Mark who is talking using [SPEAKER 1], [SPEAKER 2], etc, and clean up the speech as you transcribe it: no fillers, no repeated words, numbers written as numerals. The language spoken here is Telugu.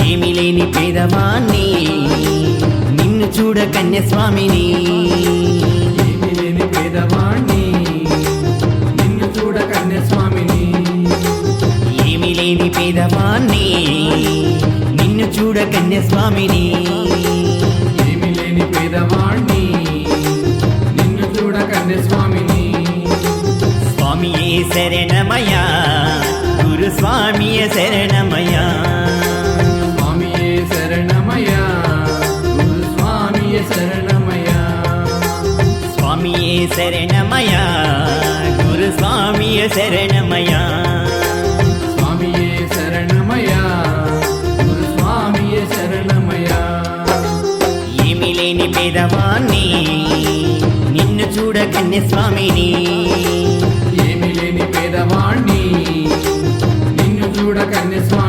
[SPEAKER 1] ఏమి లేని పేదవాణ్ణి నిన్ను చూడ కన్యస్వామిని
[SPEAKER 2] ఏమి లేని పేదవాణ్ణి నిన్ను చూడ కన్యస్వామిని
[SPEAKER 1] ఏమి లేని పేదవాణ్ణి నిన్ను చూడ కన్యస్వామిని
[SPEAKER 2] ఏమి లేని పేదవాణ్ణి నిన్ను చూడ కన్యస్వామిని
[SPEAKER 1] స్వామియే శరణమయ్యా గురు స్వామియే శరణమయ్యా
[SPEAKER 2] స్వామియే శరణమయ్యా గురు స్వామియే శరణమయ్యా
[SPEAKER 1] స్వామియే శరణమయ్యా గురు స్వామియే శరణమయ్యా
[SPEAKER 2] స్వామియే శరణమయ్యా గురు స్వామియే శరణమయ్యా
[SPEAKER 1] ఏమి లేని పేదవాణ్ణి నిన్ను చూడ కన్యస్వామిని
[SPEAKER 2] ఏమి లేని పేదవాణ్ణి నిన్ను చూడ కన్యస్వామిని